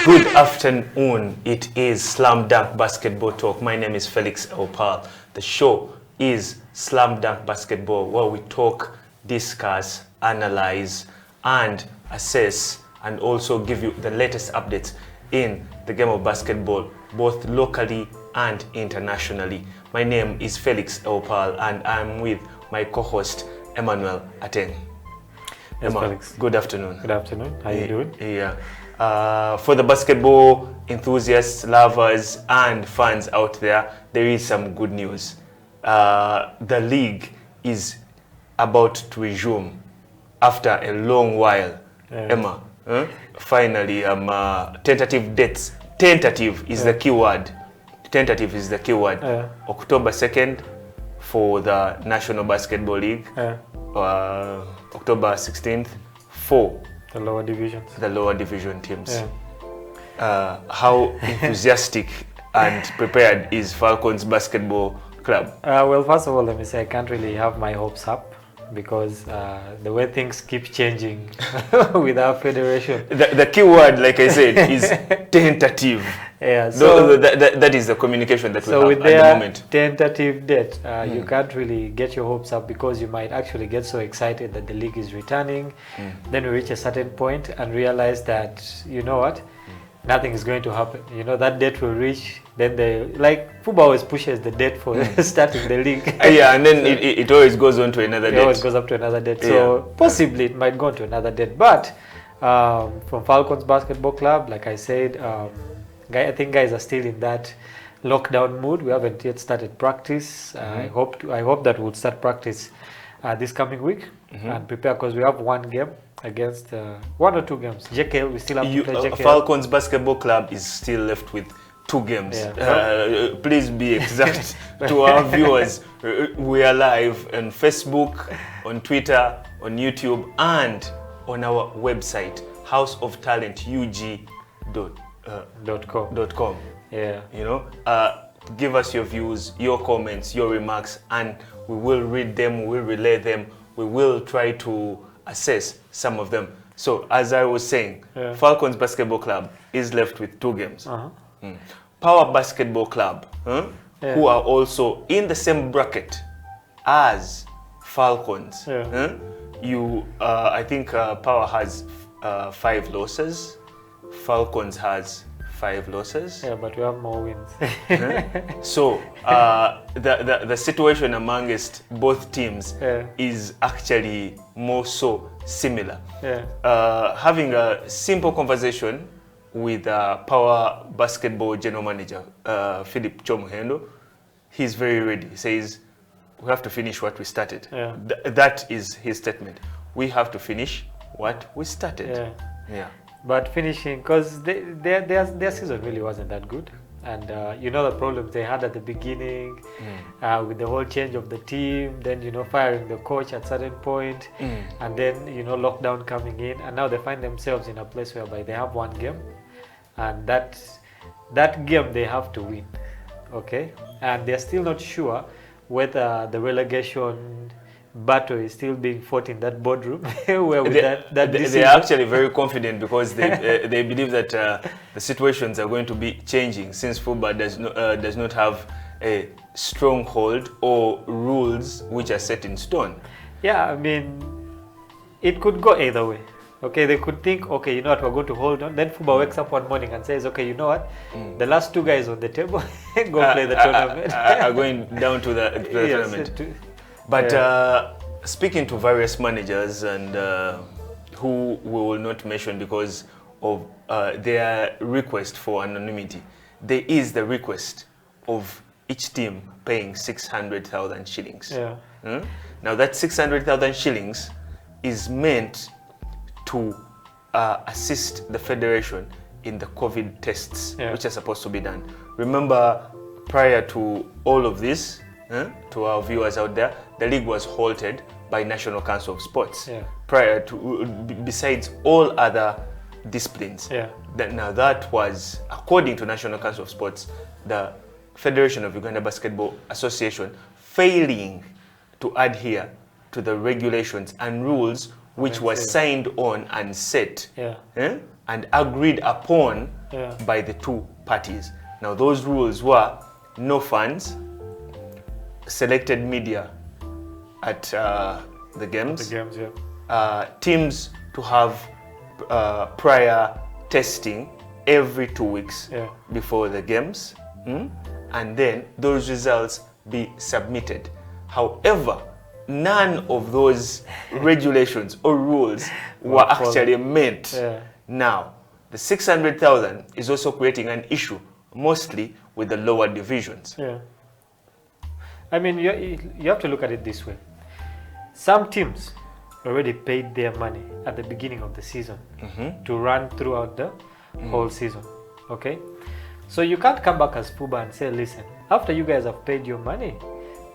Good afternoon. It is Slam Dunk Basketball Talk. My name is Felix Eupal. The show is Slam Dunk Basketball, where we talk, discuss, analyze, and assess, and also give you the latest updates in the game of basketball, both locally and internationally. My name is Felix Eupal, and I'm with my co-host, Emmanuel Ateng. Yes, Emma, Felix. good afternoon. Good afternoon. How you doing? Yeah. For the basketball enthusiasts, lovers, and fans out there, there is some good news. The league is about to resume after a long while. Yeah. Emma, finally, tentative dates. Tentative is the key word. Tentative is the key word. Yeah. October 2nd for the National Basketball League. Yeah. October 16th for The lower divisions. the lower division teams. Yeah. How enthusiastic and prepared is Falcons Basketball Club? Well, first of all, let me say I can't really have my hopes up because the way things keep changing with our federation. The key word, like I said, is tentative. Yeah. So, that is the communication that we so have with at the their moment. tentative date, you can't really get your hopes up because you might actually get so excited that the league is returning. Then we reach a certain point and realize that, you know what, nothing is going to happen. You know, that date will reach. Then football always pushes the date for starting the league. Yeah, and then it always goes on to another date. It always goes up to another date. So possibly it might go on to another date. But from Falcons Basketball Club, like I said, I think guys are still in that lockdown mood. We haven't yet started practice. I hope that we'll start practice this coming week and prepare because we have one game against one or two games. JKL, we still have to play JKL. Falcons Basketball Club is still left with 2 games. Yeah. Please be exact to our viewers. We are live on Facebook, on Twitter, on YouTube, and on our website, houseoftalentug.com. Yeah. You know, give us your views, your comments, your remarks, and we will read them, we will relay them, we will try to assess some of them. So, as I was saying, Falcons Basketball Club is left with 2 games. Power Basketball Club, who are also in the same bracket as Falcons. I think Power has 5 losses. Falcons has 5 losses. Yeah, but we have more wins. So the situation amongst both teams is actually more so similar. Having a simple conversation with Power Basketball General Manager Philip Chomuhendo, he's very ready. He says, we have to finish what we started. That is his statement. We have to finish what we started. But finishing, because their season really wasn't that good. And you know the problems they had at the beginning with the whole change of the team, then, you know, firing the coach at certain point, and then, you know, lockdown coming in. And now they find themselves in a place whereby they have one game. And that game they have to win, okay? And they're still not sure whether the relegation battle is still being fought in that boardroom. Where with they're actually very confident because they believe that the situations are going to be changing since football does not have a stronghold or rules which are set in stone. Yeah, I mean, it could go either way. Okay, they could think, okay, you know what, we're going to hold on. Then football wakes up one morning and says, okay, you know what, the last 2 guys on the table go play the tournament. Are going down to the tournament. But speaking to various managers and who we will not mention because of their request for anonymity, there is the request of each team paying 600,000 shillings. Now that 600,000 shillings is meant to assist the federation in the COVID tests, which are supposed to be done. Remember, prior to all of this, to our viewers out there, the league was halted by National Council of Sports. Prior to, besides all other disciplines. Now that was, according to National Council of Sports, the Federation of Uganda Basketball Association failing to adhere to the regulations and rules which were signed on and set and agreed upon by the two parties. Now those rules were no fans, selected media at the games, teams to have prior testing every 2 weeks before the games, and then those results be submitted. However, none of those regulations or rules were actually met. Now, the 600,000 is also creating an issue, mostly with the lower divisions. I mean, you have to look at it this way. Some teams already paid their money at the beginning of the season to run throughout the whole season. Okay? So you can't come back as FUBA and say, listen, after you guys have paid your money,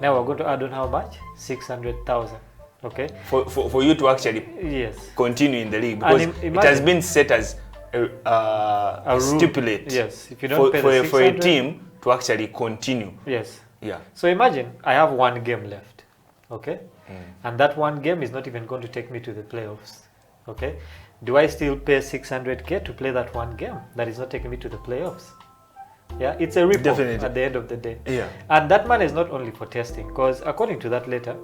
now we're going to add on how much? 600,000. Okay? For you to actually continue in the league, because it has been set as a stipulate if you don't pay the 600, for a team to actually continue. So imagine I have one game left, okay? And that one game is not even going to take me to the playoffs, okay? Do I still pay 600K to play that one game that is not taking me to the playoffs? It's a rip-off at the end of the day. And that money is not only for testing, because according to that letter,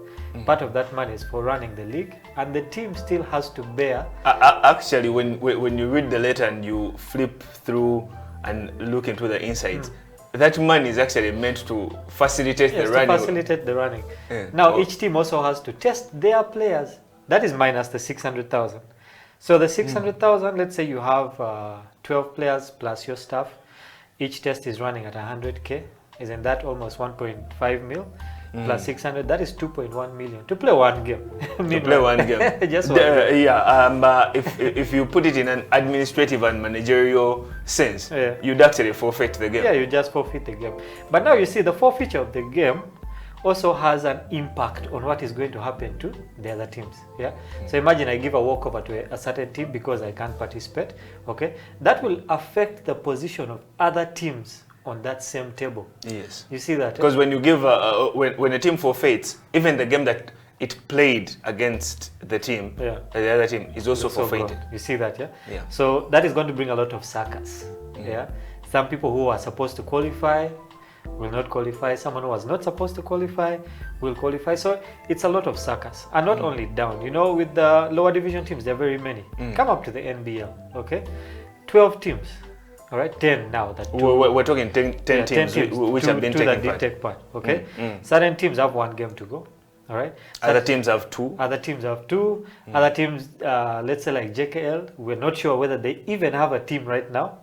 part of that money is for running the league, and the team still has to bear. Actually, when you read the letter and you flip through and look into the insides, that money is actually meant to facilitate the running. To facilitate the running. Now, each team also has to test their players. That is minus the 600,000. So the 600,000, let's say you have 12 players plus your staff. Each test is running at 100K. Isn't that almost 1.5 mil? Plus 600, that is 2.1 million to play one game. To play one game. Just one game. If you put it in an administrative and managerial sense, you'd actually forfeit the game. You just forfeit the game. But now you see the forfeiture of the game also has an impact on what is going to happen to the other teams. So imagine I give a walkover to a certain team because I can't participate. Okay, that will affect the position of other teams on that same table. You see that? Because when you give when a team forfeits, even the game that it played against the team, the other team is also forfeited. You see that? So that is going to bring a lot of suckers. Some people who are supposed to qualify will not qualify. Someone who was not supposed to qualify will qualify. So it's a lot of suckers, and not only down. You know, with the lower division teams, there are very many. Come up to the NBL. Okay, 12 teams. All right, 10 now. We're talking 10 teams which have been taking part. Okay, certain teams have one game to go. All right, other teams have two. Other teams, let's say like JKL, we're not sure whether they even have a team right now.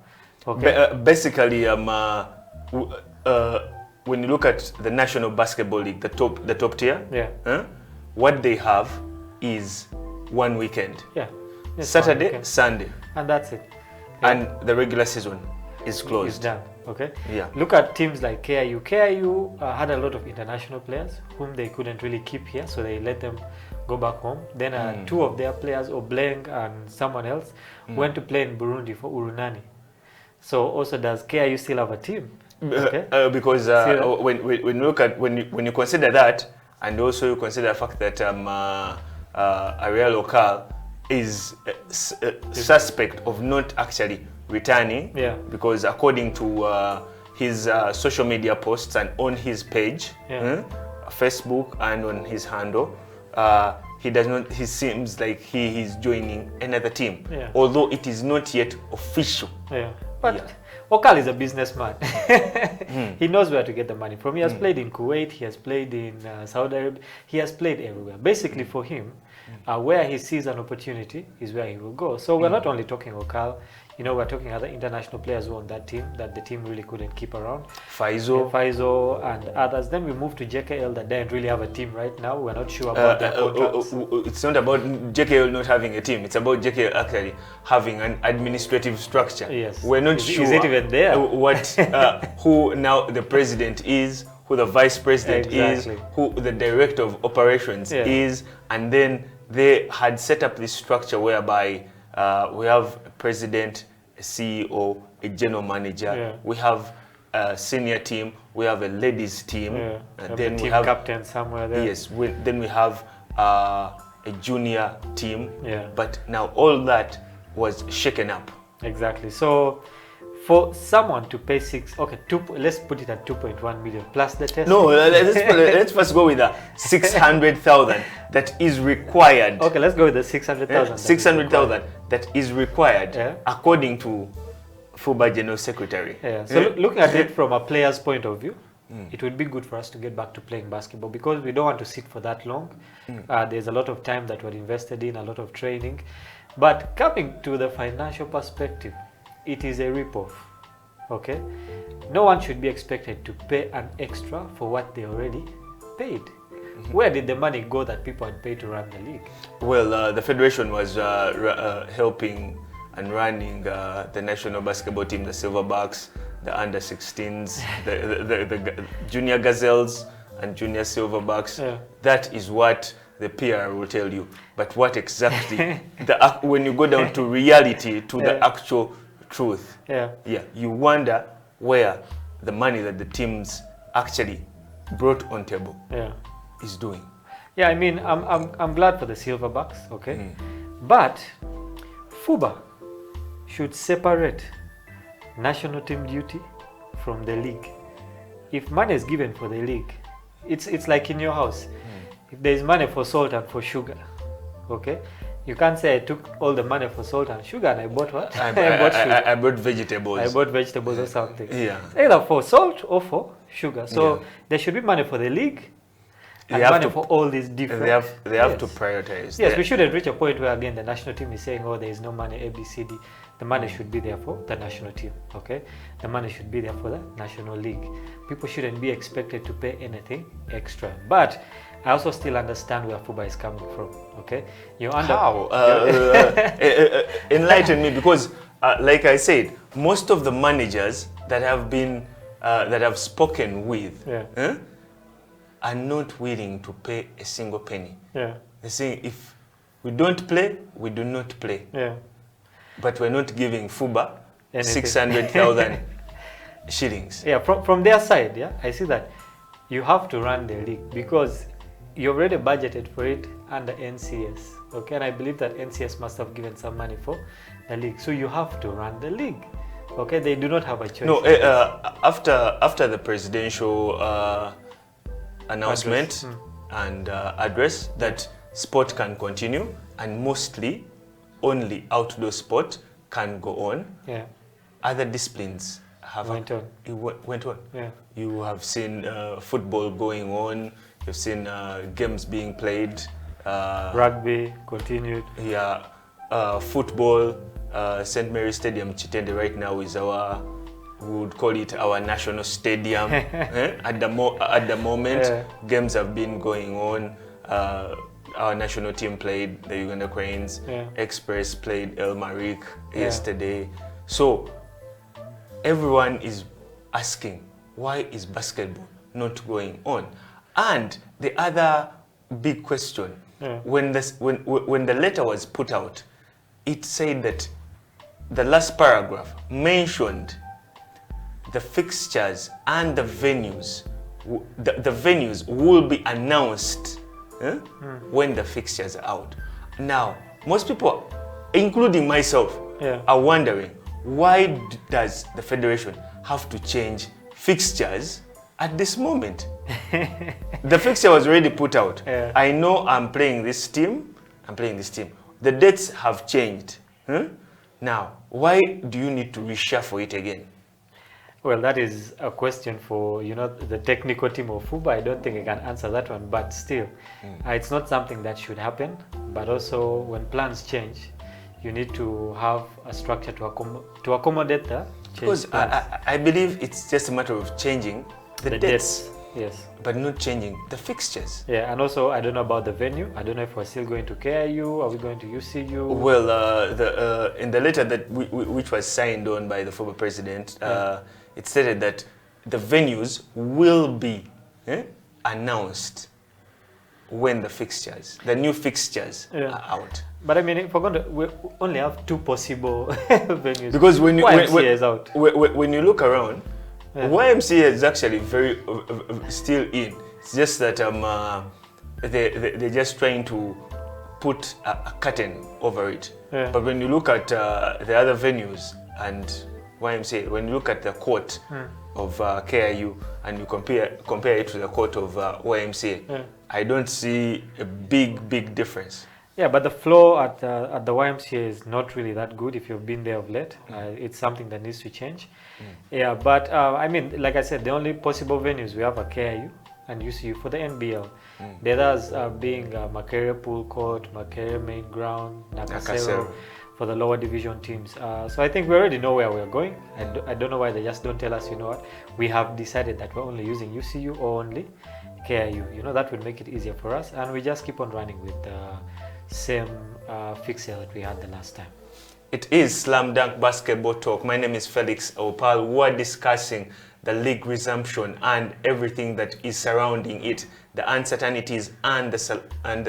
Okay, basically, when you look at the National Basketball League, the top tier, what they have is one weekend. Saturday, Sunday, and that's it. And the regular season is closed. It's done. Okay. Look at teams like KIU. KIU had a lot of international players whom they couldn't really keep here, so they let them go back home. Then two of their players, Obleng and someone else, went to play in Burundi for Urunani. So also, does KIU still have a team? Because when you look at when you consider that, and also you consider the fact that Emmanuel Eupal is suspect of not actually returning, because according to his social media posts and on his page, Facebook and on his handle, he seems like he is joining another team, although it is not yet official. But Eupal is a businessman. He knows where to get the money from. He has played in Kuwait, he has played in Saudi Arabia, he has played everywhere. Basically for him, where he sees an opportunity is where he will go. So we're not only talking Eupal, you know, we're talking other international players who on that team that the team really couldn't keep around. Faizo and others. Then we moved to JKL that didn't really have a team right now. We're not sure about their contracts. It's not about JKL not having a team. It's about JKL actually having an administrative structure. We're not sure. Is it even there? Who now the president is, who the vice president is, who the director of operations is, and then they had set up this structure whereby we have a president, a CEO, a general manager. We have a senior team. We have a ladies team, and then we have captain somewhere there. Yes. Then we have a junior team. But now all that was shaken up. Exactly. So For someone to pay let's put it at 2.1 million plus the test. No, let's first go with the 600,000 that is required. Okay, let's go with the 600,000. 600,000 that is required according to FUBA General Secretary. Yeah. So looking at it from a player's point of view, it would be good for us to get back to playing basketball because we don't want to sit for that long. There's a lot of time that we're invested in, a lot of training. But coming to the financial perspective, it is a rip-off, okay? No one should be expected to pay an extra for what they already paid. Where did the money go that people had paid to run the league? Well, the federation was helping and running the national basketball team, the Silverbacks, the under-16s, the junior Gazelles and junior Silverbacks. Yeah. That is what the PR will tell you. But what exactly, when you go down to reality, to the actual truth, you wonder where the money that the teams actually brought on table is doing. Yeah, I mean, I'm glad for the Silverbacks, okay? But FUBA should separate national team duty from the league. If money is given for the league, it's like in your house. If there is money for salt and for sugar, okay? You can't say I took all the money for salt and sugar and I bought what? I bought vegetables. I bought vegetables or something. Yeah. Either for salt or for sugar. So there should be money for the league and money for all these different... They have to prioritize. Yes, we shouldn't reach a point where again the national team is saying, oh, there is no money, A, B, C, D. The money should be there for the national team, okay? The money should be there for the national league. People shouldn't be expected to pay anything extra. But I also still understand where FUBA is coming from, okay? How? Enlighten me, because like I said, most of the managers that have been, that have spoken with are not willing to pay a single penny. Yeah. They're saying if we don't play, we do not play. Yeah. But we're not giving FUBA 600,000 shillings. Yeah, from their side, I see that you have to run the league because you already budgeted for it under NCS, okay? And I believe that NCS must have given some money for the league. So you have to run the league, okay? They do not have a choice. No, after the presidential announcement and address that sport can continue and mostly only outdoor sport can go on. Yeah. Other disciplines went on. Yeah. You have seen football going on. You've seen games being played. Rugby continued. Yeah. Football. St. Mary's Stadium Chitende right now is we would call it our national stadium. At the moment, games have been going on. Our national team played the Uganda Cranes. Express played El Marik yesterday. So everyone is asking, why is basketball not going on? And the other big question, when the letter was put out, it said that the last paragraph mentioned the fixtures and the venues. The venues will be announced when the fixtures are out. Now, most people, including myself, are wondering, why does the federation have to change fixtures at this moment? The fixture was already put out. I know I'm playing this team, The dates have changed. Now, why do you need to reshuffle it again? Well, that is a question for the technical team of FUBA. I don't think I can answer that one, but still, it's not something that should happen. But also, when plans change, you need to have a structure to accommodate the change. Because I believe it's just a matter of changing the dates. Yes. But not changing the fixtures. Yeah, and also I don't know about the venue. I don't know if we're still going to KIU. Are we going to UCU? Well, in the letter that which was signed on by the former president, it stated that the venues will be announced when the new fixtures are out. But I mean, if we only have two possible venues. Because when YMCA is out. When you look around, YMCA is actually still in. It's just that they're just trying to put a curtain over it. But when you look at the other venues and YMCA, when you look at the court of KIU and you compare it to the court of YMCA, I don't see a big difference. Yeah, but the flow at the YMCA is not really that good if you've been there of late. It's something that needs to change. Yeah, but I mean, like I said, the only possible venues we have are KIU and UCU for the NBL. The others being Makerere Pool Court, Makerere Main Ground, Nakasero for the lower division teams. So I think we already know where we're going. I don't know why they just don't tell us, you know what, we have decided that we're only using UCU or only KIU. You know, that would make it easier for us, and we just keep on running with the same fixture that we had the last time. It is Slam Dunk Basketball Talk. My name is Felix Eupal. We're discussing the league resumption and everything that is surrounding it, the uncertainties and the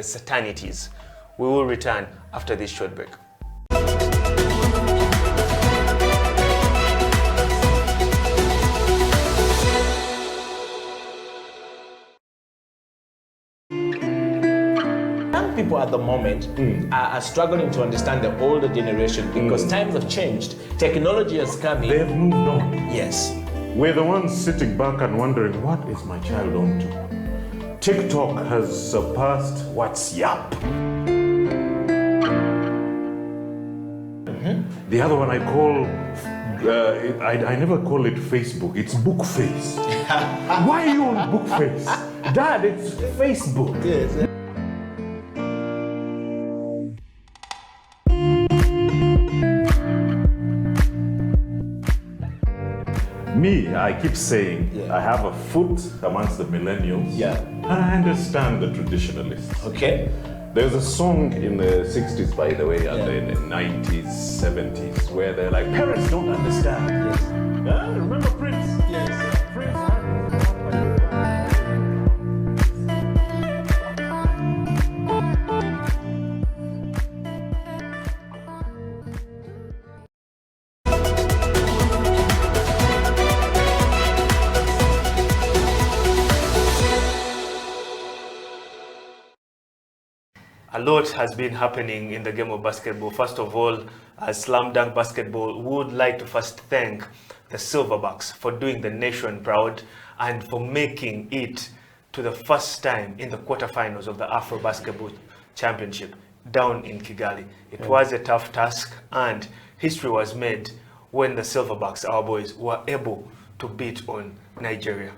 certainties. We will return after this short break. People at the moment are struggling to understand the older generation because times have changed. Technology has come in. They've moved on. Yes. We're the ones sitting back and wondering, what is my child on to? TikTok has surpassed WhatsApp. The other one I call, I never call it Facebook, it's Bookface. Why are you on Bookface? Dad, it's Facebook. Yes. Me, I keep saying, I have a foot amongst the millennials. Yeah. And I understand the traditionalists. Okay. There's a song in the 60s, by the way, and in the 90s, 70s, where they're like, parents don't understand. Yes. Remember Prince? Yes. Prince A lot has been happening in the game of basketball. First of all, as Slam Dunk Basketball, we would like to first thank the Silverbacks for doing the nation proud and for making it to the first time in the quarterfinals of the Afro Basketball Championship down in Kigali. It was a tough task, and history was made when the Silverbacks, our boys, were able to beat on Nigeria.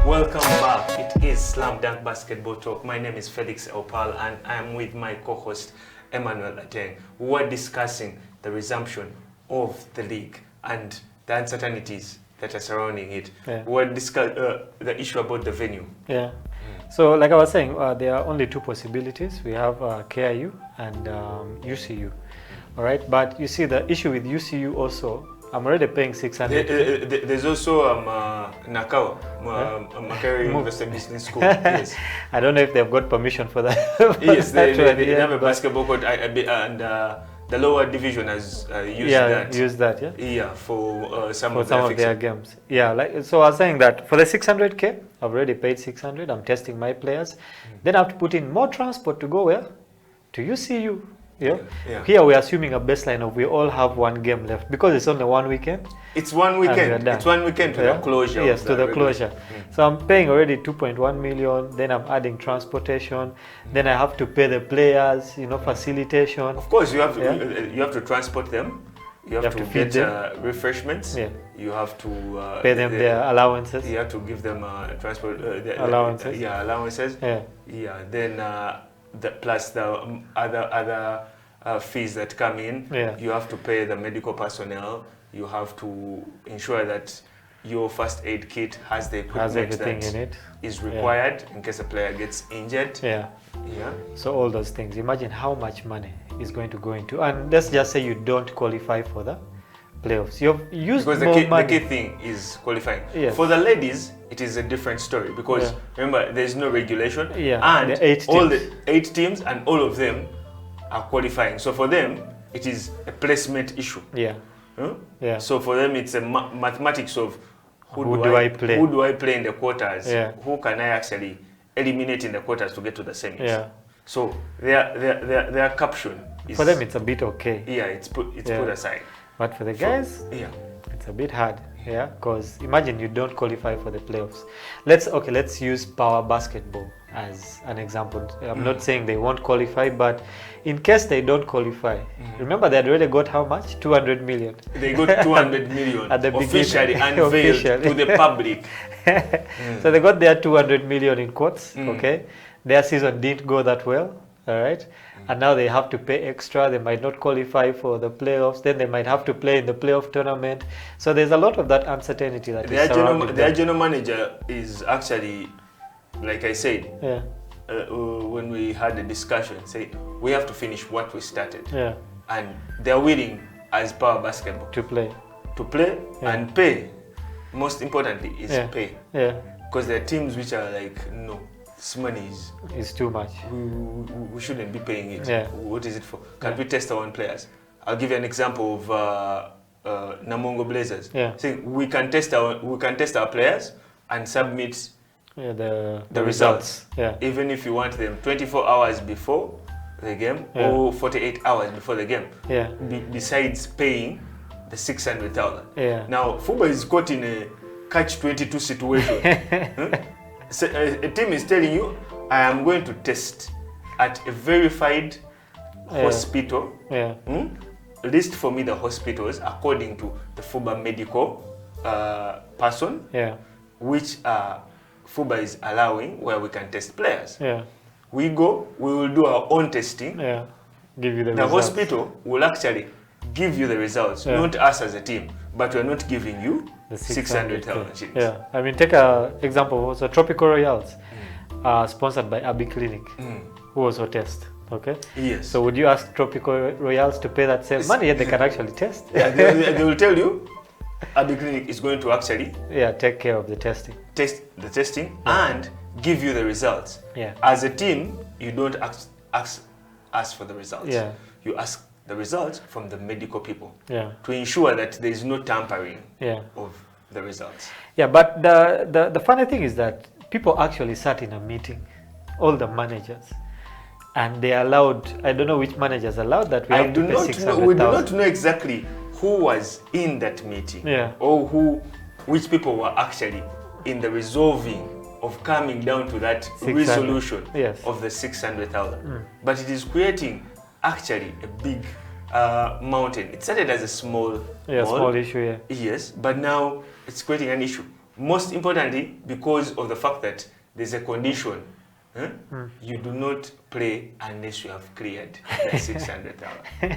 Welcome back. It is Slam Dunk Basketball Talk. My name is Felix Eupal and I am with my co-host Emmanuel Ateng. We are discussing the resumption of the league and the uncertainties that are surrounding it. We are discussing the issue about the venue. Yeah. So like I was saying, there are only two possibilities. We have KIU and UCU. All right, but you see the issue with UCU also, I'm already paying 600. There's also Nakawa, Makerere University Business School. Yes. I don't know if they've got permission for that. Yes, they have a basketball court, and the lower division has used that. Yeah, for some of their games. Yeah, like so I was saying that for the 600K, I've already paid 600. I'm testing my players. Then I have to put in more transport to go where? To UCU. Yeah. Here we're assuming a baseline of we all have one game left because it's only one weekend. It's one weekend. It's one weekend to the closure. Yes, to the closure. So I'm paying already 2.1 million. Then I'm adding transportation. Then I have to pay the players, you know, facilitation. Of course, you have to transport them. You have to get refreshments. Yeah. You have to pay them their allowances. You have to give them transport allowances. Allowances. Yeah. Then. Plus the other fees that come in. You have to pay the medical personnel. You have to ensure that your first aid kit has the equipment that is required in case a player gets injured. So all those things. Imagine how much money is going to go into, and let's just say you don't qualify for the playoffs. You've used because the key thing is qualifying. For the ladies, it is a different story because remember there is no regulation and the 8 teams and all of them are qualifying. So for them, it is a placement issue. So for them, it's a mathematics of who do I play? Who do I play in the quarters? Yeah. Who can I actually eliminate in the quarters to get to the semis? Yeah. So their caption is, For them, it's a bit okay. yeah, it's put aside. But for the guys, Yeah. it's a bit hard. Yeah, because imagine you don't qualify for the playoffs. Let's use power basketball as an example. I'm not saying they won't qualify, but in case they don't qualify, remember they had already got how much? 200 million. They got 200 million At the officially beginning. unveiled Officially. to the public. So they got their 200 million in quotes. Okay, their season didn't go that well. All right, and now they have to pay extra. They might not qualify for the playoffs. Then they might have to play in the playoff tournament. So there's a lot of that uncertainty that is surrounding Their them. general manager is actually, like I said, Yeah, when we had the discussion, say we have to finish what we started, yeah, and they're willing as power basketball to play. to play Yeah. and pay. Most importantly is Yeah, pay, yeah, because there are teams which are like, no, this money is, it's too much. we shouldn't be paying it. Yeah. What is it for? Can we test our own players? I'll give you an example of Namongo Blazers. Yeah. Saying we can test our players and submit Yeah, the results. Yeah, even if you want them 24 hours before the game Yeah. or 48 hours before the game. yeah, Besides paying the 600,000. yeah. Now, FUBA is caught in a catch-22 situation. So, a team is telling you, I am going to test at a verified hospital. Yeah, List for me the hospitals according to the FUBA medical person, yeah, which FUBA is allowing, where we can test players. yeah, We go, we will do our own testing. yeah. Give you the The results. hospital will actually give you the results, Yeah. not us as a team, but we're not giving you The 600,000 shillings. Yeah, I mean, take a example. Also, Tropical Royals, sponsored by Abbey Clinic, who also test. Okay. Yes. So would you ask Tropical Royals to pay that same money? Yet they can actually test. Yeah, they will tell you, Abbey Clinic is going to actually Yeah, take care of the testing. test the testing and give you the results. Yeah. As a team, you don't ask for the results. Yeah. You ask the results from the medical people Yeah. to ensure that there is no tampering Yeah. of the results. Yeah, but the funny thing is that people actually sat in a meeting, all the managers, and they allowed, I don't know which managers allowed that we I have do to pay not know, 600,000. we do not know exactly who was in that meeting, Yeah. or which people were actually in the resolving of coming down to that 600, resolution yes. of the 600,000. But it is creating actually a big mountain. It started as a small Small issue, yeah. Yes, but now it's creating an issue. Most importantly, because of the fact that there's a condition. You do not play unless you have cleared the 600,000.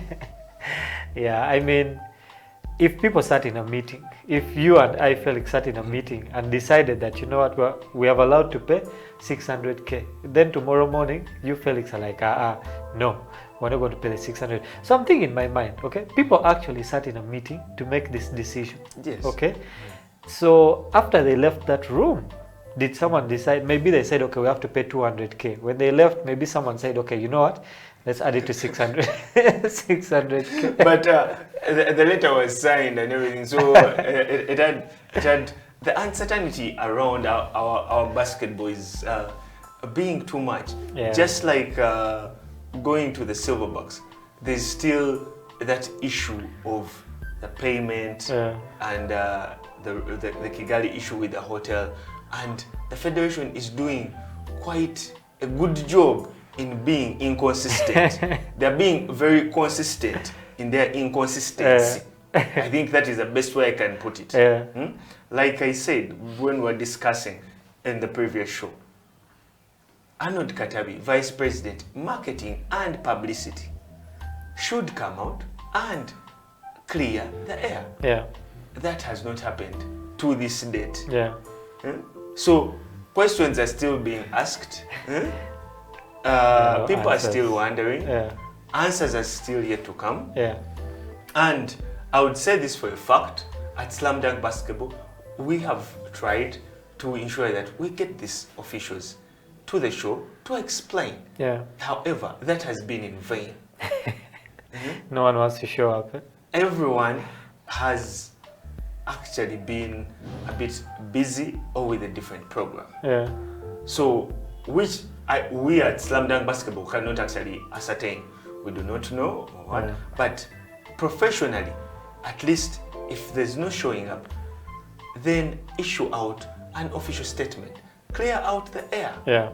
Yeah, I mean, if people sat in a meeting, if you and I, Felix, sat in a meeting and decided that, you know what, we have allowed to pay 600K, then tomorrow morning, you, Felix, are like, no, we're not going to pay the 600. So I'm thinking in my mind, okay, people actually sat in a meeting to make this decision. Yes. Okay. So after they left that room, did someone decide? Maybe they said, okay, we have to pay 200K. When they left, maybe someone said, okay, you know what? Let's add it to 600. 600K. But the letter was signed and everything, so it had the uncertainty around our basketball is being too much. Yeah. Just like going to the Silverbacks, there's still that issue of the payment and the Kigali issue with the hotel, and the federation is doing quite a good job in being inconsistent. They're being very consistent in their inconsistency. I think that is the best way I can put it. Like I said when we were discussing in the previous show, Arnold Katabi, Vice President, Marketing and Publicity, should come out and clear the air. Yeah. That has not happened to this date. Yeah. So questions are still being asked. People are still wondering. Yeah. Answers are still yet to come. Yeah. And I would say this for a fact, at Slam Dunk Basketball, we have tried to ensure that we get these officials to the show to explain. Yeah. However, that has been in vain. No one wants to show up. Everyone has actually been a bit busy or with a different program. Yeah. So, which we at Slam Dunk Basketball cannot actually ascertain. We do not know or what. Yeah. But professionally, at least if there's no showing up, then issue out an official statement. Clear out the air. Yeah.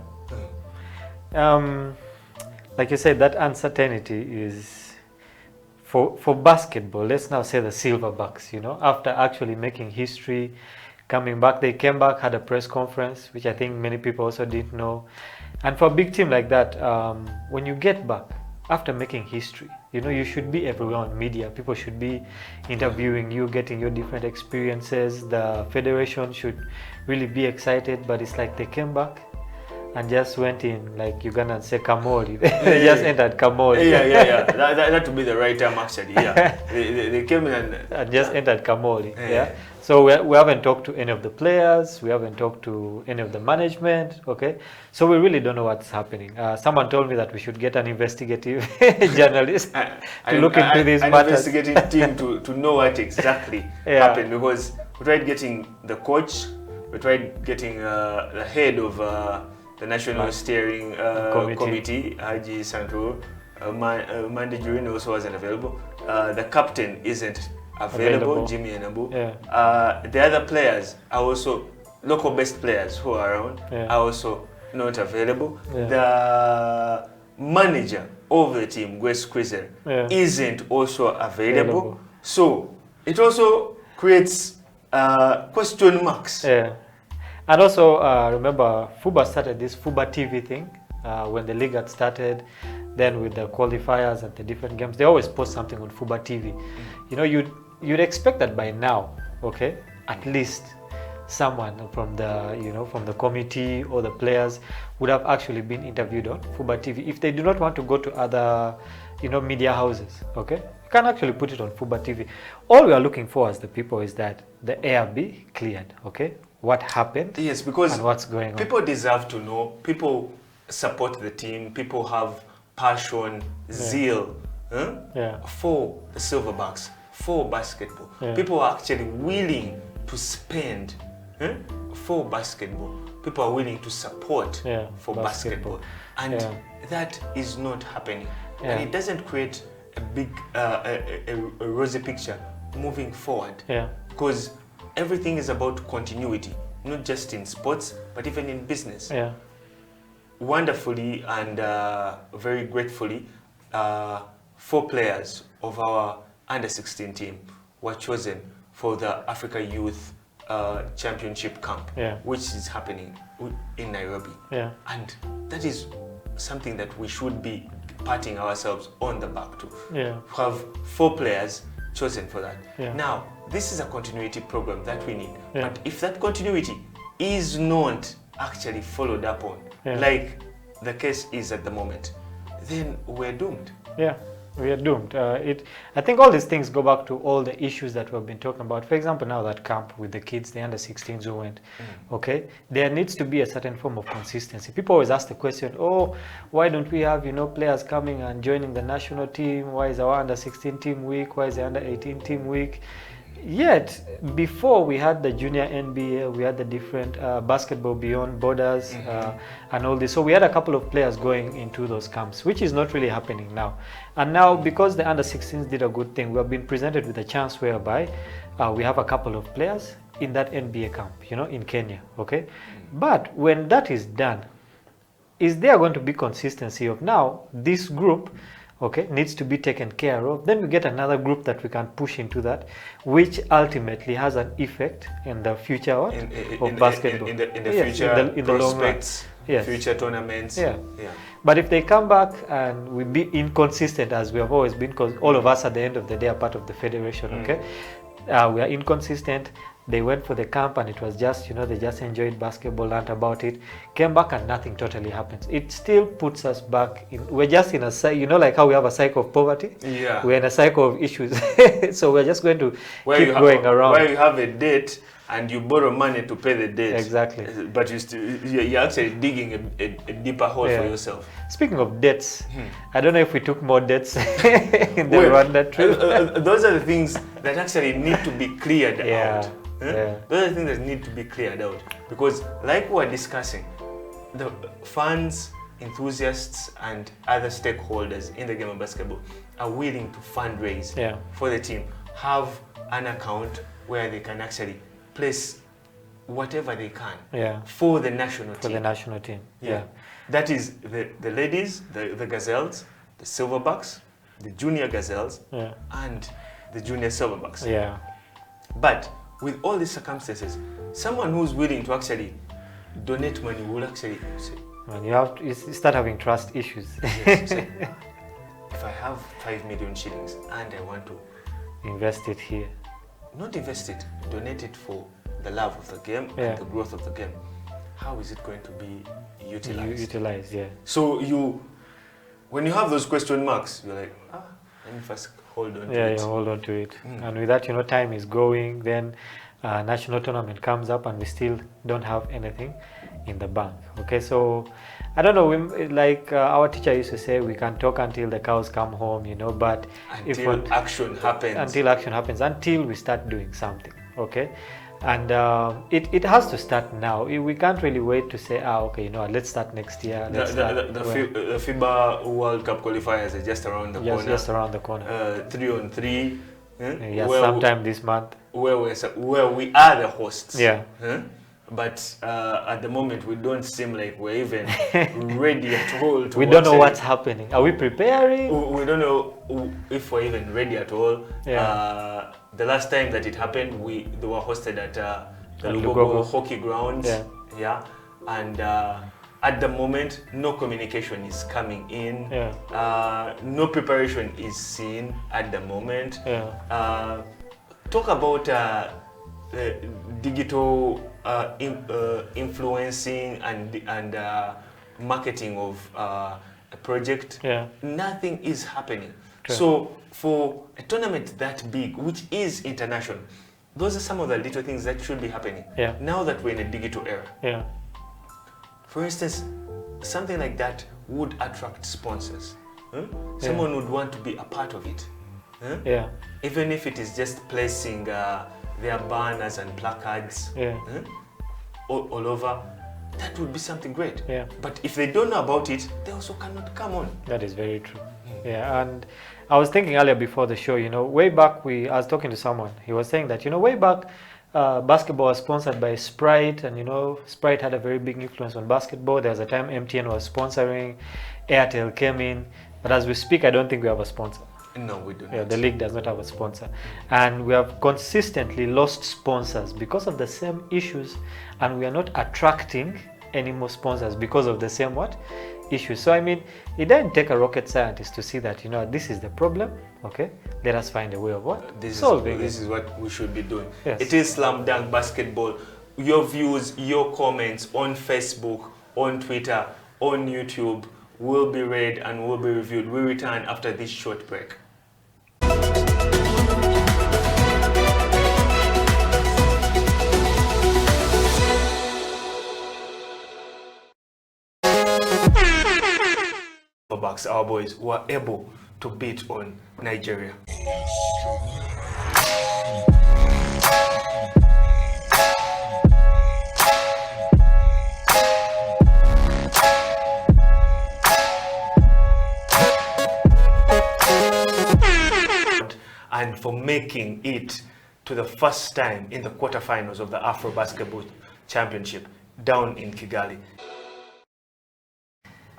Like you said, that uncertainty is for basketball. Let's now say the Silverbacks, you know, after actually making history, coming back, they came back, had a press conference, which I think many people also didn't know. And for a big team like that, when you get back after making history, you know, you should be everywhere on media. People should be interviewing you, getting your different experiences. The federation should really be excited, but it's like they came back and just went in, like Ugandans say, Kamoli. They just entered Kamoli. Yeah. That would be the right term, actually. Yeah. they came in and just entered Kamoli. Yeah. So we haven't talked to any of the players. We haven't talked to any of the management. Okay. So we really don't know what's happening. Someone told me that we should get an investigative journalist to look into these matters. An investigative team to know what exactly happened, because we tried getting the coach, we tried getting the head of the National Steering Committee, Haji Sandro. Mandy Jurin also wasn't available. The captain isn't available. Jimmy Enabu. The other players are also local-based players who are around, are also not available. The manager of the team, Grace Crizel, isn't also available. So it also creates question marks. And also, remember, FUBA started this FUBA TV thing when the league had started. Then with the qualifiers and the different games, they always post something on FUBA TV. You know, you'd expect that by now, okay, at least someone from the, you know, from the committee or the players would have actually been interviewed on FUBA TV. If they do not want to go to other, you know, media houses, okay, you can actually put it on FUBA TV. All we are looking for as the people is that the air be cleared, okay? What happened? Yes, because and what's going on. People deserve to know. People support the team. People have passion, zeal for the Silverbacks, for basketball. People are actually willing to spend for basketball. People are willing to support for basketball. And that is not happening. And it doesn't create a big, a rosy picture moving forward. Because everything is about continuity, not just in sports, but even in business. Wonderfully and very gratefully, 4 players of our under-16 team were chosen for the Africa Youth Championship Camp, which is happening in Nairobi. And that is something that we should be patting ourselves on the back to. Have 4 players chosen for that. Now, this is a continuity program that we need. But if that continuity is not actually followed up on, like the case is at the moment, then we're doomed. We are doomed. I think all these things go back to all the issues that we've been talking about. For example, now that camp with the kids, the under-16s who went, okay, there needs to be a certain form of consistency. People always ask the question, oh, why don't we have, you know, players coming and joining the national team? Why is our under-16 team weak? Why is the under-18 team weak? Yet, before we had the junior NBA, we had the different basketball beyond borders and all this. So we had a couple of players going into those camps, which is not really happening now. And now, because the under-16s did a good thing, we have been presented with a chance whereby we have a couple of players in that NBA camp, you know, in Kenya, okay? But when that is done, is there going to be consistency of now this group, okay, needs to be taken care of? Then we get another group that we can push into that, which ultimately has an effect in the future of basketball. In the future, in the long run. Future tournaments. But if they come back and we be inconsistent, as we have always been, because all of us at the end of the day are part of the federation, okay? We are inconsistent. They went for the camp and it was just, you know, they just enjoyed basketball, learned about it, came back and nothing totally happens. It still puts us back in, we're just in a, you know, like how we have a cycle of poverty? Yeah. We're in a cycle of issues. So we're just going to keep going around. Where you have a date and you borrow money to pay the debt. Exactly. But you're actually digging a deeper hole for yourself. Speaking of debts, I don't know if we took more debts in the Rwanda trip. Those are the things that actually need to be cleared out. Yeah. Those are the things that need to be cleared out. Because like we were discussing, the fans, enthusiasts, and other stakeholders in the game of basketball are willing to fundraise for the team, have an account where they can actually place whatever they can for the national team. For the national team. Yeah. That is the ladies, the Gazelles, the Silverbacks, the Junior Gazelles, and the Junior Silverbacks. Yeah. But with all these circumstances, someone who's willing to actually donate money will actually say, and you start having trust issues. yes, say, if I have 5 million shillings and I want to invest it here. Not invest it, donate it for the love of the game and the growth of the game. How is it going to be utilized? So when you have those question marks, you're like, let me first hold on to it. Yeah, hold on to it. And with that, time is going, then national tournament comes up and we still don't have anything in the bank. Okay, so I don't know, our teacher used to say, we can talk until the cows come home, but until action happens, until we start doing something. Okay, and it has to start now. We can't really wait to say, let's start next year. The FIBA World Cup qualifiers are just around the corner. Just around the corner. 3-on-3. Sometime this month. Where we are the hosts. Yeah. But at the moment, we don't seem like we're even ready at all. We don't know what's happening. Are we preparing? We don't know if we're even ready at all. Yeah. The last time that it happened, they were hosted at the Lugogo hockey grounds. Yeah. And at the moment, no communication is coming in. No preparation is seen at the moment. Talk about digital influencing and marketing of a project. Nothing is happening. True. So for a tournament that big, which is international, those are some of the little things that should be happening. Now that we're in a digital era. For instance, something like that would attract sponsors. Someone would want to be a part of it. Even if it is just placing their banners and placards all over, that would be something great. But if they don't know about it, they also cannot come on. That is very true. And I was thinking earlier before the show, way back I was talking to someone. He was saying that, way back, basketball was sponsored by Sprite, and Sprite had a very big influence on basketball. There was a time MTN was sponsoring, Airtel came in, but as we speak, I don't think we have a sponsor. No, we do not. The league does not have a sponsor, and we have consistently lost sponsors because of the same issues, and we are not attracting any more sponsors because of the same issues. So it doesn't take a rocket scientist to see that this is the problem. Okay, let us find a way of solving this is what we should be doing. Yes. It is Slam Dunk Basketball. Your views, your comments on Facebook, on Twitter, on YouTube will be read and will be reviewed. We return after this short break. Our boys were able to beat on Nigeria. And for making it to the first time in the quarterfinals of the Afro Basketball Championship down in Kigali.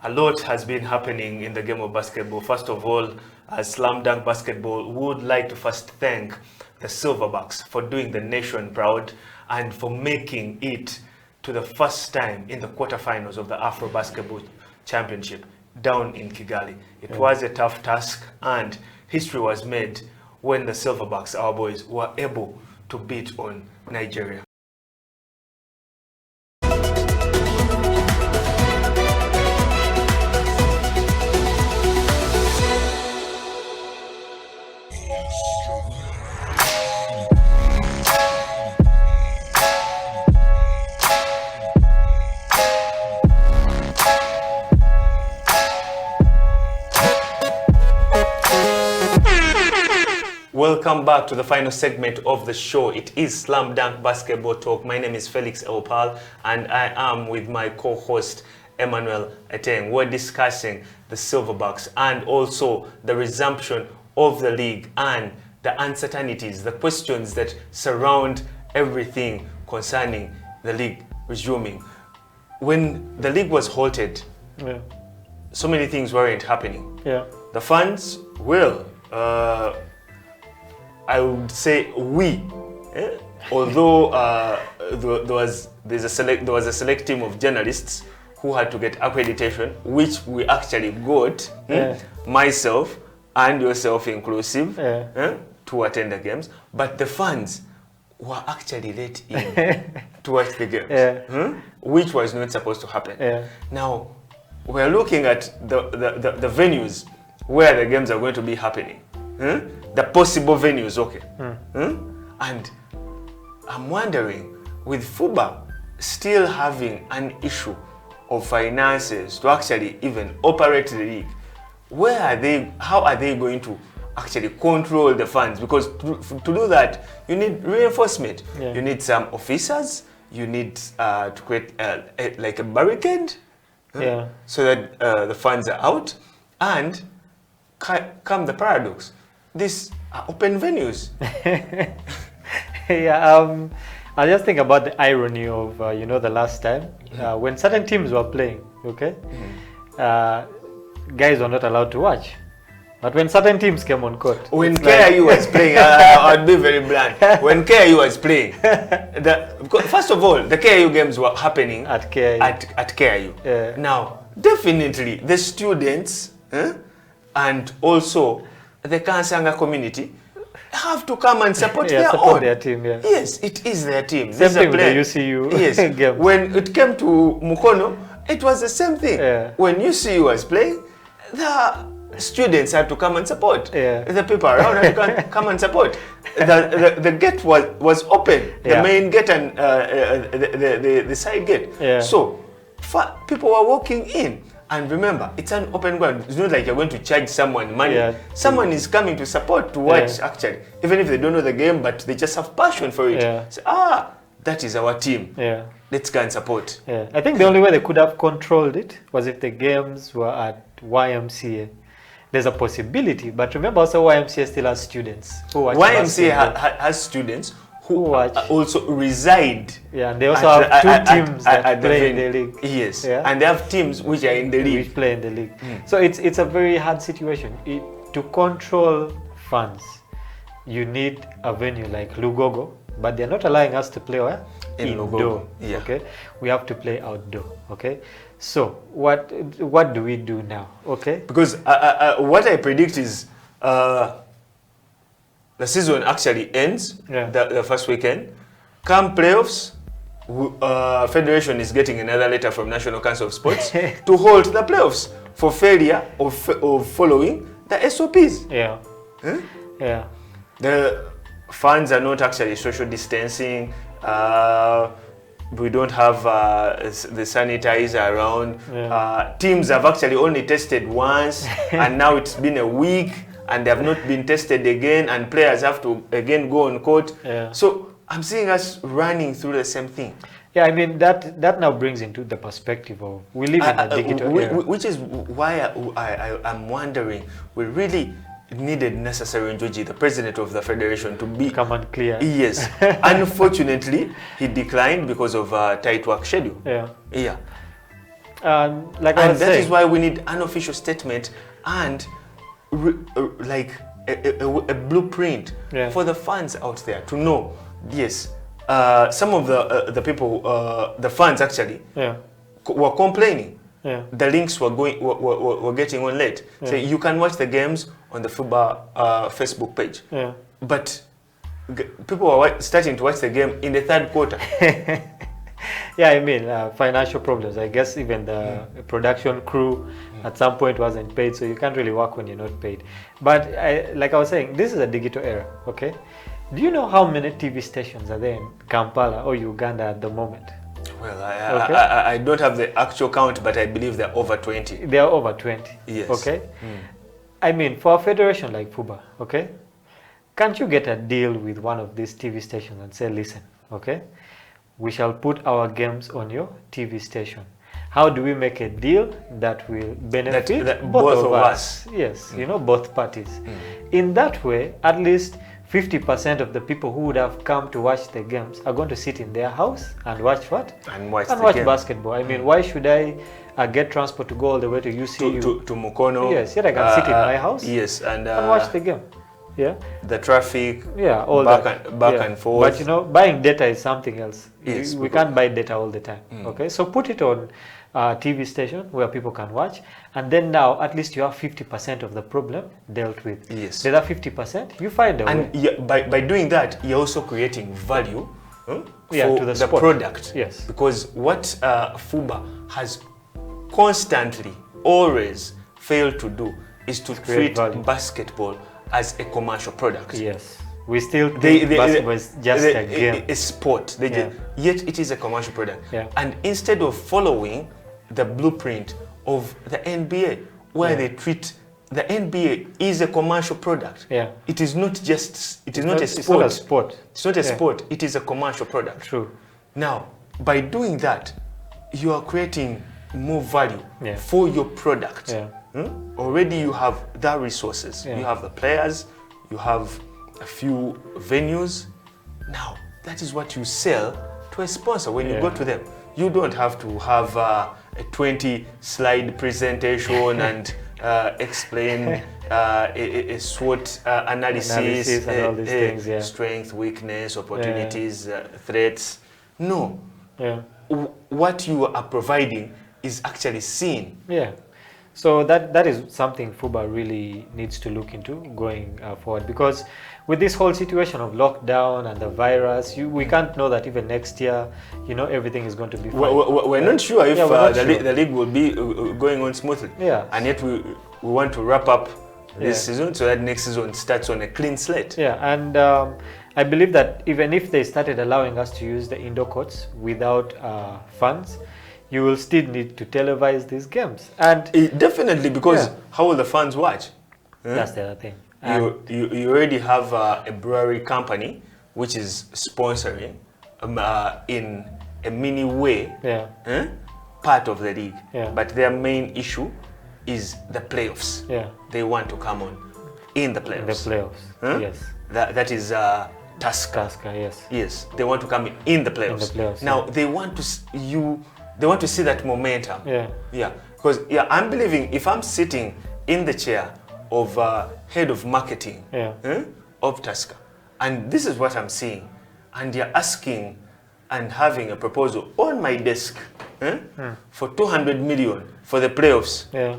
A lot has been happening in the game of basketball. First of all, as Slam Dunk Basketball would like to first thank the Silverbacks for doing the nation proud and for making it to the first time in the quarterfinals of the Afro Basketball Championship down in Kigali. It was a tough task, and history was made when the Silverbacks, our boys, were able to beat on Nigeria. welcome back to the final segment of the show. It is Slam Dunk Basketball Talk. My name is Felix Eupal, and I am with my co-host Emmanuel Ateng. We're discussing the Silverbacks and also the resumption of the league and the uncertainties, the questions that surround everything concerning the league resuming. When the league was halted, so many things weren't happening. The fans will, I would say although there was a select team of journalists who had to get accreditation, which we actually got, myself and yourself inclusive, to attend the games. But the fans were actually let in to watch the games, which was not supposed to happen. Now, we're looking at the venues where the games are going to be happening. The possible venues, and I'm wondering, with FUBA still having an issue of finances to actually even operate the league, where are they? How are they going to actually control the funds? Because to do that, you need reinforcement. You need some officers. You need to create like a barricade, so that the funds are out. And come the paradox, these are open venues. I just think about the irony of the last time when certain teams were playing, guys were not allowed to watch. But when certain teams came on court, when KIU was playing, I'd be very blunt. When KIU was playing, first of all, the KIU games were happening at KIU. At KIU. Now, definitely the students and also the Kansanga community have to come and support their team. Yes, it is their team. Same thing with the UCU games. When it came to Mukono, it was the same thing. When UCU was playing, the students had to come and support. The people around had to come and support. The gate was open. The main gate and the side gate. So people were walking in. And remember, it's an open ground. It's not like you're going to charge someone money. Someone is coming to support, to watch, actually. Even if they don't know the game, but they just have passion for it. So, that is our team. Let's go and support. I think the only way they could have controlled it was if the games were at YMCA. There's a possibility, but remember also YMCA still has students who watch. YMCA has students who also reside. And they also have two teams that play in the league. Yes, and they have teams which are in the league. Which play in the league. So it's a very hard situation. To control fans, you need a venue like Lugogo, but they're not allowing us to play indoor. Okay, we have to play outdoor. Okay, so what do we do now? Okay, because what I predict is the season actually ends the first weekend. Come playoffs, Federation is getting another letter from National Council of Sports to hold the playoffs for failure of following the SOPs. The fans are not actually social distancing. We don't have the sanitizer around. Teams have actually only tested once, and now it's been a week. And they have not been tested again, and players have to again go on court. So I'm seeing us running through the same thing. I mean that now brings into the perspective of we live in a digital era. Which is why I'm wondering, we really needed Necessary Njoji, the president of the federation, to come and clear. Yes. Unfortunately, he declined because of a tight work schedule. That is why we need an official statement and like a blueprint for the fans out there to know. Yes, some of the people, the fans actually, were complaining. The links were getting on late. So you can watch the games on the FUBA Facebook page. But people were starting to watch the game in the third quarter. I mean, financial problems. I guess even the production crew at some point wasn't paid, so you can't really work when you're not paid. But like I was saying, this is a digital era, okay? Do you know how many TV stations are there in Kampala or Uganda at the moment? Well, I don't have the actual count, but I believe there are over 20. There are over 20. Yes. Okay? I mean, for a federation like FUBA, okay? can't you get a deal with one of these TV stations and say, listen, okay, we shall put our games on your TV station. How do we make a deal that will benefit both of us? Yes, you know, both parties. In that way, at least 50% of the people who would have come to watch the games are going to sit in their house and watch what? And watch basketball. I mean, why should I get transport to go all the way to UCU? To Mukono. Yes, yet I can sit in my house. Yes, and watch the game. Yeah. The traffic. Yeah, all back that. And forth. But you know, buying data is something else. Yes, we can't buy data all the time. Okay, so put it on TV station where people can watch, and then now at least you have 50% of the problem dealt with. Yes. The other 50%, you find a way. And yeah, by doing that, you're also creating value for to the sport. product. Yes. Because what FUBA has constantly, always failed to do is to treat basketball as a commercial product. Yes. We still think basketball is just a game. A sport. Yet it is a commercial product. Yeah. And instead of following the blueprint of the NBA, where they treat the NBA is a commercial product. Yeah. It is not just, it is not a sport. It's not a sport. It's not a sport, it is a commercial product. True. Now, by doing that, you are creating more value for your product. Yeah. Already you have the resources. You have the players, you have a few venues. Now, that is what you sell to a sponsor when you go to them. You don't have to have a 20-slide presentation and explain a SWOT analysis and all these things, strength, weakness, opportunities, threats. No. Yeah. What you are providing is actually seen. Yeah. So that is something FUBA really needs to look into going forward, because with this whole situation of lockdown and the virus, we can't know that even next year, you know, everything is going to be fine. We're not sure if the league will be going on smoothly. Yeah. And yet we want to wrap up this season so that next season starts on a clean slate. Yeah, and I believe that even if they started allowing us to use the indoor courts without fans, you will still need to televise these games. And definitely, because how will the fans watch? That's the other thing. You already have a brewery company which is sponsoring in a mini way part of the league. Yeah. But their main issue is the playoffs. Yeah. They want to come on in the playoffs. In the playoffs, yes. That is Tusker. Yes. Yes, they want to come in the playoffs. In the playoffs, now they want to they want to see that momentum. Yeah. Yeah. Because I'm believing if I'm sitting in the chair of head of marketing of Tusker, and this is what I'm seeing, and you're asking and having a proposal on my desk for 200 million for the playoffs. Yeah.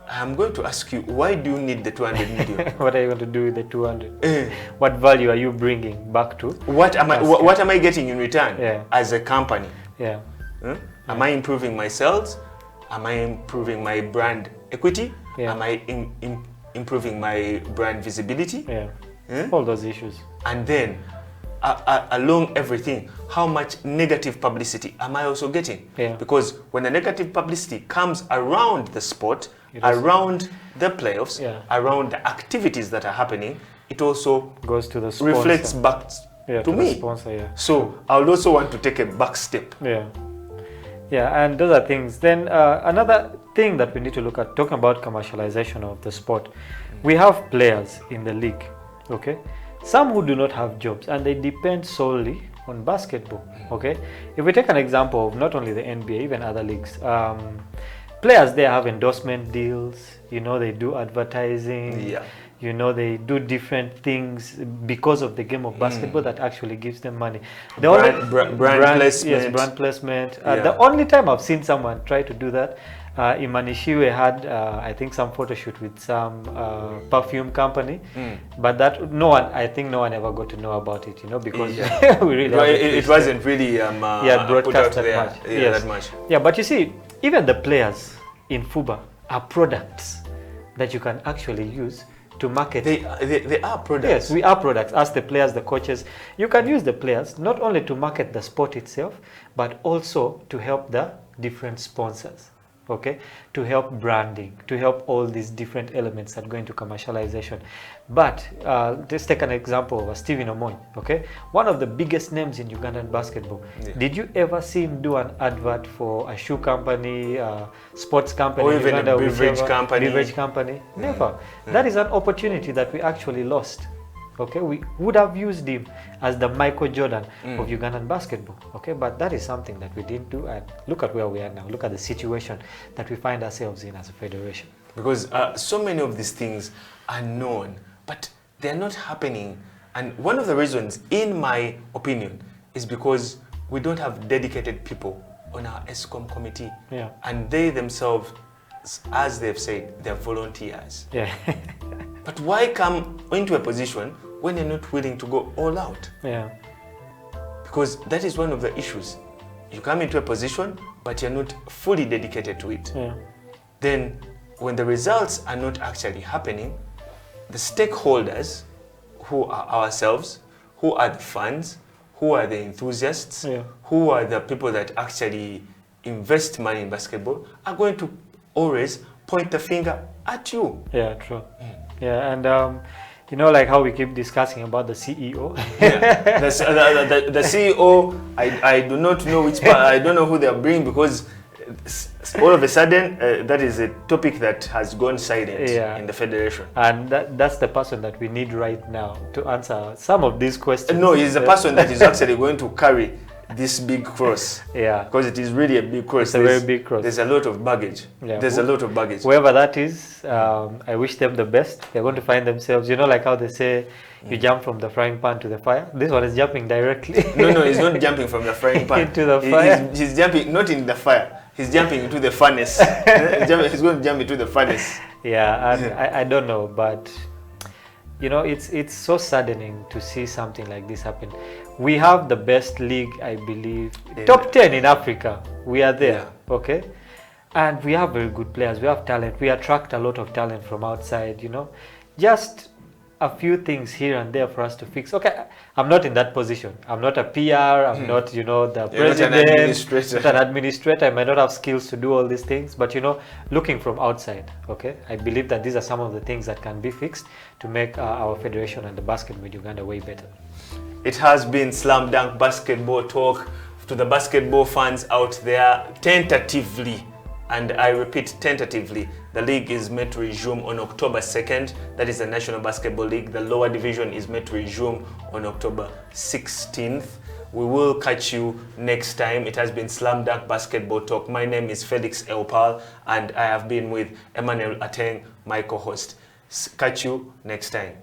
I'm going to ask you, why do you need the 200 million? What are you going to do with the 200? What value are you bringing back to? What am I getting in return as a company? Yeah. Am I improving my sales? Am I improving my brand equity? Yeah. Am I improving my brand visibility? Yeah. All those issues. And then, along everything, how much negative publicity am I also getting? Yeah. Because when the negative publicity comes around the sport, around the playoffs, around the activities that are happening, it also goes to the sponsor. Reflects back to me. The sponsor, So I would also want to take a back step. Yeah. Yeah, and those are things. Then another thing that we need to look at, talking about commercialization of the sport, we have players in the league, okay? Some who do not have jobs and they depend solely on basketball, okay? If we take an example of not only the NBA, even other leagues, players there have endorsement deals, you know, they do advertising, you know, they do different things because of the game of basketball that actually gives them money. Brand placement. Yes, brand placement. The only time I've seen someone try to do that, Imanishiwe had, I think, some photo shoot with some perfume company, but that I think no one ever got to know about it, you know, because we really it wasn't really broadcast that much. Yeah, but you see, even the players in FUBA are products that you can actually use to market. They are products. Yes, we are products. As the players, the coaches, you can use the players not only to market the sport itself, but also to help the different sponsors. okay, to help branding, to help all these different elements that go into commercialization. But let's take an example of Stephen Omoy, okay, one of the biggest names in Ugandan basketball. Yeah. Did you ever see him do an advert for a shoe company, sports company, or even Uganda, a beverage company? Beverage company? Never. That is an opportunity that we actually lost. Okay, we would have used him as the Michael Jordan of Ugandan basketball. Okay, but that is something that we didn't do, and look at where we are now. Look at the situation that we find ourselves in as a federation. Because so many of these things are known, but they're not happening. And one of the reasons, in my opinion, is because we don't have dedicated people on our ESCOM committee. Yeah. And they themselves, as they've said, they're volunteers. Yeah. But why come into a position when you're not willing to go all out? Yeah. Because that is one of the issues. You come into a position, but you're not fully dedicated to it. Yeah. Then, when the results are not actually happening, the stakeholders, who are ourselves, who are the fans, who are the enthusiasts, who are the people that actually invest money in basketball, are going to always point the finger at you. Yeah, true. Yeah, and you know, like how we keep discussing about the CEO. Yeah. The CEO, I do not know which part, I don't know who they are bringing, because all of a sudden that is a topic that has gone silent in the federation. And that's the person that we need right now to answer some of these questions. No, he's the person that is actually going to carry this big cross. Yeah. Because it is really a big cross. It's a very big cross. There's a lot of baggage. Yeah. There's a lot of baggage. Whoever that is, I wish them the best. They're going to find themselves, you know, like how they say, you jump from the frying pan to the fire. This one is jumping directly. No, he's not jumping from the frying pan. Into the fire. He's jumping, not in the fire. He's jumping into the furnace. He's going to jump into the furnace. Yeah, and I don't know, but you know, it's so saddening to see something like this happen. We have the best league, I believe, top 10 in Africa. We are there, okay? And we have very good players. We have talent. We attract a lot of talent from outside, you know. Just a few things here and there for us to fix. Okay, I'm not in that position. I'm not a PR. I'm not, you know, the president. Not an administrator. Not an administrator. I might not have skills to do all these things. But, you know, looking from outside, okay, I believe that these are some of the things that can be fixed to make our federation and the basketball in Uganda way better. It has been Slam Dunk Basketball Talk. To the basketball fans out there, tentatively, and I repeat, tentatively, the league is meant to resume on October 2nd. That is the National Basketball League. The lower division is meant to resume on October 16th. We will catch you next time. It has been Slam Dunk Basketball Talk. My name is Felix Eupal, and I have been with Emmanuel Ateng, my co-host. Catch you next time.